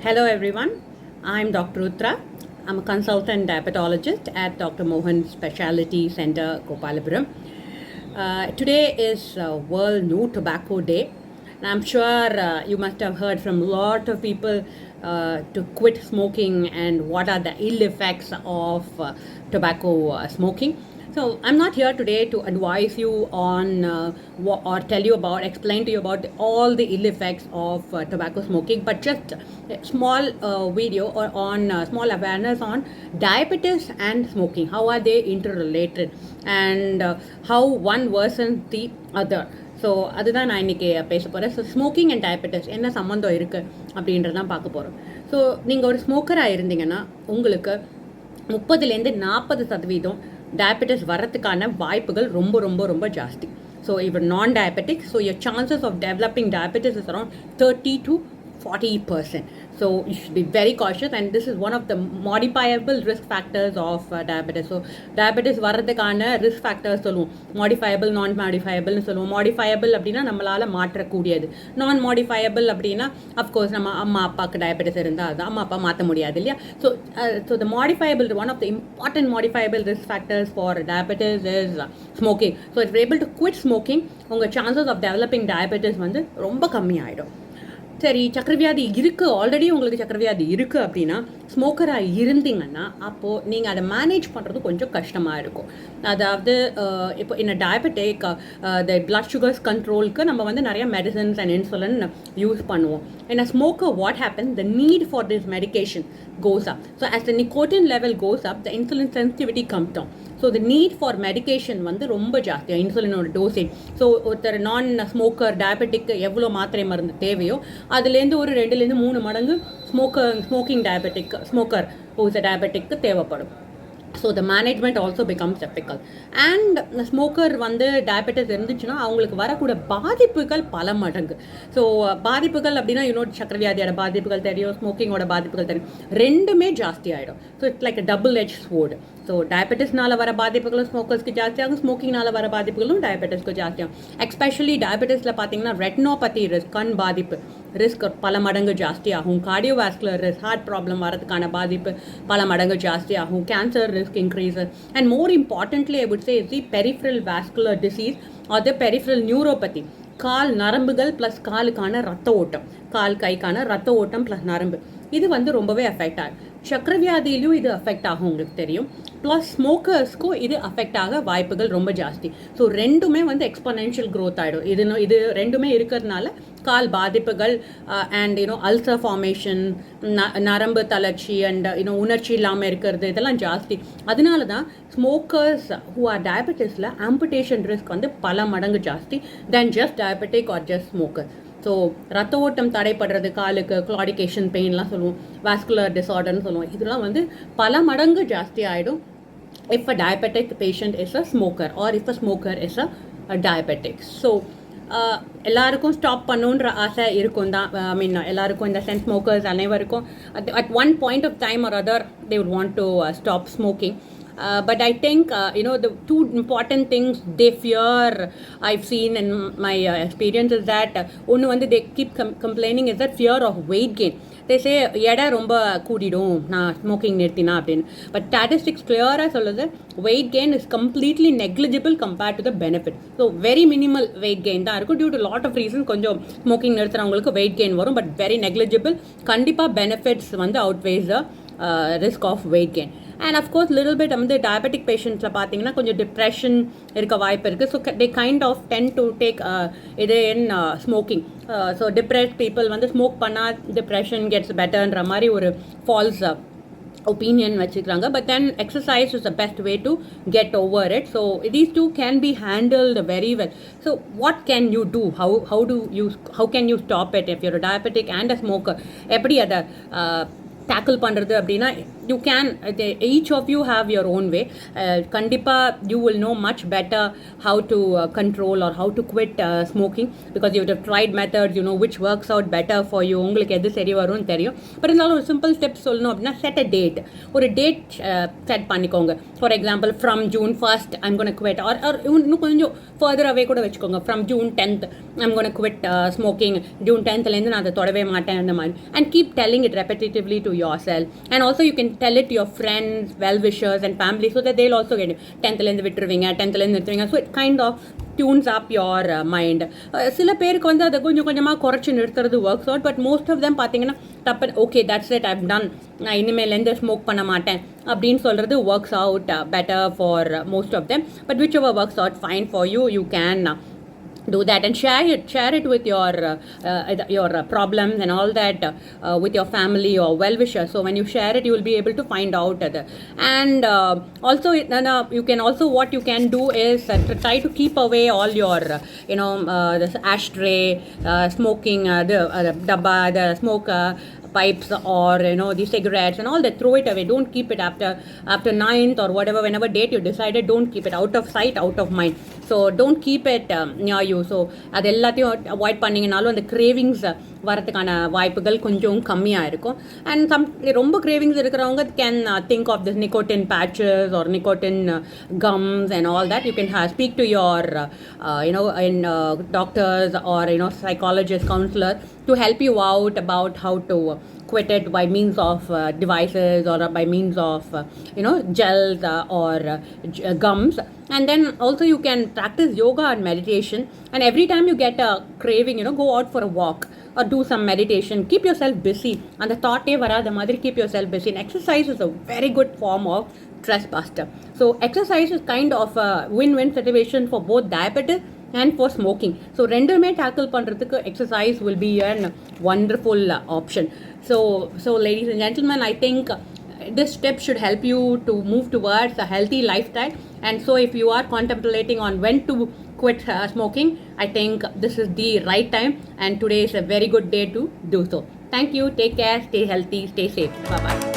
Hello everyone, I'm Dr. Utra. I'm a consultant diabetologist at Dr. Mohan Specialty Center, Gopalapuram. Today is World No Tobacco Day, and I'm sure you must have heard from a lot of people to quit smoking and what are the ill effects of tobacco smoking. So I'm not here today to advise you on or tell you about, explain to you about all the ill effects of tobacco smoking, but just a small video or on small awareness on diabetes and smoking. How are they interrelated and how one worsens the other. So அதுதான் நான் இன்றைக்கி பேச போகிறேன். So smoking and diabetes என்ன சம்மந்தம் இருக்குது அப்படின்றதான் பார்க்க போகிறோம். ஸோ நீங்கள் ஒரு ஸ்மோக்கராக இருந்தீங்கன்னா உங்களுக்கு 30-40% டயபெட்டிஸ் வரத்துக்கான வாய்ப்புகள் ரொம்ப ரொம்ப ரொம்ப ஜாஸ்தி. ஸோ இப்போ நான் diabetic, so your chances of developing diabetes is around 30-40%. So you should be very cautious, and this is one of the modifiable risk factors of diabetes. So diabetes வரதுக்கான risk factors சொல்லுவோம். modifiable, non modifiable சொல்லுவோம். modifiable அப்படின்னா நம்மளால மாற்றக்கூடியது. non modifiable அப்படின்னா of course நம்ம அம்மா அப்பாவுக்கு diabetes இருந்தால் அது அம்மா அப்பா மாற்ற முடியாது இல்லையா. So the modifiable, one of the important modifiable risk factors for diabetes is smoking. So if you're able to quit smoking, உங்கள் chances of developing diabetes வந்து ரொம்ப கம்மியாயிடும். சரி, சக்கரவியாதி இருக்குது, ஆல்ரெடி உங்களுக்கு சக்கரவியாதி இருக்குது அப்படின்னா ஸ்மோக்கராக இருந்தீங்கன்னா அப்போது நீங்கள் அதை மேனேஜ் பண்ணுறது கொஞ்சம் கஷ்டமாக இருக்கும். அதாவது இப்போ இந்த டயபெட்டிக் த பிளட் சுகர்ஸ் கண்ட்ரோலுக்கு நம்ம வந்து நிறைய மெடிசன்ஸ் அண்ட் இன்சுலின் யூஸ் பண்ணுவோம். In a smoker, what happens, the need for this medication goes up. So as the nicotine level goes up, the insulin sensitivity comes down. So the need for medication வந்து ரொம்ப ஜாஸ்தியாக இன்சுலினோட dosage. So ஒருத்தர் நான் smoker diabetic எவ்வளோ மாத்திரை மருந்து தேவையோ அதுலேருந்து ஒரு 2-3 மடங்கு ஸ்மோக்கிங் டயபெட்டிக் ஸ்மோக்கர் ஹூஸ் டயபெட்டிக்கு தேவைப்படும். So the management also becomes difficult. And smoker வந்து டயபெட்டிஸ் இருந்துச்சுன்னா அவங்களுக்கு வரக்கூடிய பாதிப்புகள் பல மடங்கு. ஸோ பாதிப்புகள் அப்படின்னா சக்கரவியாதியோட பாதிப்புகள் தெரியும், ஸ்மோக்கிங்கோட பாதிப்புகள் தெரியும், ரெண்டுமே ஜாஸ்தி ஆகிடும். So it's like a double edged sword. So டயபெட்டிஸ்னால வர பாதிப்புகளும் ஸ்மோக்கர்ஸ்க்கு ஜாஸ்தியாகும், ஸ்மோக்கிங்னால வர பாதிப்புகளும் டயபெட்டிஸ்க்கு ஜாஸ்தியாகும். எஸ்பெஷலி டயபெட்டிஸில் பார்த்தீங்கன்னா ரெட்டினோபதி ரிஸ்க், கண் பாதிப்பு ரிஸ்க் பல மடங்கு ஜாஸ்தி ஆகும். கார்டியோவாஸ்குலர் ரிஸ்க், ஹார்ட் ப்ராப்ளம் வரதுக்கான பாதிப்பு பல மடங்கு ஜாஸ்தி ஆகும். Cancer risk increases. And more importantly I would say is the peripheral vascular disease or the peripheral neuropathy. கால் நரம்புகள் ப்ளஸ் காலுக்கான ரத்த ஓட்டம், கால் கைக்கான ரத்த ஓட்டம் ப்ளஸ் நரம்பு, இது வந்து ரொம்பவே அஃபெக்ட் ஆகும். சக்கரவியாதியிலும் இது அஃபெக்ட் ஆகும், உங்களுக்கு தெரியும். ப்ளஸ் ஸ்மோக்கர்ஸ்க்கும் இது அஃபெக்ட் ஆக வாய்ப்புகள் ரொம்ப ஜாஸ்தி. ஸோ ரெண்டுமே வந்து எக்ஸ்பொனென்ஷியல் க்ரோத் ஆகிடும். இது ரெண்டுமே இருக்கிறதுனால கால் பாதிப்புகள் அண்ட் அல்சர் ஃபார்மேஷன், நரம்பு தளர்ச்சி அண்ட் உணர்ச்சி இல்லாமல் இருக்கிறது, இதெல்லாம் ஜாஸ்தி. அதனால தான் ஸ்மோக்கர்ஸ் ஹூ ஆர் டயபெட்டிஸில் ஆம்புடேஷன் ரிஸ்க் வந்து பல மடங்கு ஜாஸ்தி then just diabetic or just smoker. So ரத்த ஓட்டம் தடைப்படுறது, காலுக்கு கிளாடிகேஷன் பெயின்லாம் சொல்லுவோம், வாஸ்குலர் டிஸார்டர்னு சொல்லுவோம், இதெல்லாம் வந்து பல மடங்கு ஜாஸ்தி ஆகிடும் if a diabetic patient is a smoker or if a smoker is a diabetic. So எல்லாருக்கும் ஸ்டாப் பண்ணுன்ற ஆசை இருக்கும் தான். ஐ மீன் எல்லாருக்கும் இந்த சென்ஸ் ஸ்மோக்கர்ஸ் அனைவருக்கும் at one point of time or other they would want to stop smoking. But I think the two important things they fear, I've seen in my experience, is that one வந்து they keep complaining is that fear of weight gain. They say எடை ரொம்ப கூடிடும் நான் smoking நிறுத்தினா அப்படின்னு. But statistics கிளியராக சொல்லுது weight gain is completely negligible compared to the benefit. So very minimal weight gain தான் இருக்கும். Due to lot of reason கொஞ்சம் ஸ்மோக்கிங் நிறுத்துறவங்களுக்கு வெயிட் கெயின் வரும், பட் வெரி நெக்லிஜிபிள். கண்டிப்பாக பெனிஃபிட்ஸ் வந்து outweighs the risk of weight gain. And of course little bit வந்து diabetic பேஷண்ட்ஸில் பார்த்தீங்கன்னா கொஞ்சம் டிப்ரெஷன் இருக்க வாய்ப்பு இருக்குது. So they kind of tend to take இது in smoking. So depressed people வந்து ஸ்மோக் பண்ணால் டிப்ரெஷன் கெட்ஸ் பெட்டர்ன்ற மாதிரி ஒரு ஃபால்ஸ் opinion வச்சுக்கிறாங்க. But then exercise is the best way to get over it. So these two can be handled very well. So what can you do, how can you stop it if you're diabetic and a smoker? எப்படி அதை tackle பண்ணுறது அப்படின்னா you can each of you have your own way கண்டிப்பாக you will know much better how to control or how to quit smoking because you have tried methods you know which works out better for you உங்களுக்கு எது சரி வரும்னு தெரியும் but இருந்தாலும் ஒரு simple steps சொல்லணும் அப்படின்னா செட் அ டேட் ஒரு டேட் செட் பண்ணிக்கோங்க for example from June 1st I'm gonna quit or இன்னும் கொஞ்சம் ஃபர்தர் அவே கூட வச்சுக்கோங்க from June 10th I'm gonna quit smoking June 10th நான் அதை தொடவே மாட்டேன் அந்த மாதிரி and keep telling it repetitively to yourself and also you can tell it to your friends, well-wishers and family so that they'll also get it. 10th லேருந்து விட்டுருவீங்க 10th லேருந்து நிறுத்துவீங்க so it kind of tunes up your mind சில பேருக்கு வந்து அதை கொஞ்சம் கொஞ்சமாக குறைச்சி நிறுத்துறது works out but most of them பார்த்தீங்கன்னா தப்பு okay that's it I've done நான் இனிமேலேருந்து ஸ்மோக் பண்ண மாட்டேன் அப்படின்னு சொல்கிறது works out better for most of them but whichever works out fine for you you can do that and share it with your problems and all that with your family or well-wishers. So when you share it, you will be able to find out and also you can also what you can do is try to keep away all your the ashtray smoking the dabba the smoke pipes or the cigarettes and all that. Throw it away. Don't keep it after 9th or whatever, whenever date you decided. Don't keep it out of sight, out of mind. So don't keep it near you. So அது எல்லாத்தையும் avoid பண்ணிங்கனாலும் அந்த cravings வரதுக்கான வாய்ப்புகள் கொஞ்சம் கம்மியாக இருக்கும் and ரொம்ப cravings இருக்கிறவங்க can think of this nicotine patches or nicotine gums and all that. You can speak to your doctors or psychologist, counselor to help you out about how to quit it by means of devices or by means of gels or gums. And then also you can practice yoga and meditation, and every time you get a craving go out for a walk or do some meditation. Keep yourself busy and the thought varada madri keep yourself busy. And exercise is a very good form of stress buster. So exercise is kind of a win-win situation for both diabetes and for smoking. So rendume tackle pandradhukku exercise will be a wonderful option. So ladies and gentlemen, I think this step should help you to move towards a healthy lifestyle. And so if you are contemplating on when to quit smoking, I think this is the right time, and today is a very good day to do so. Thank you. Take care. Stay healthy. Stay safe. Bye bye.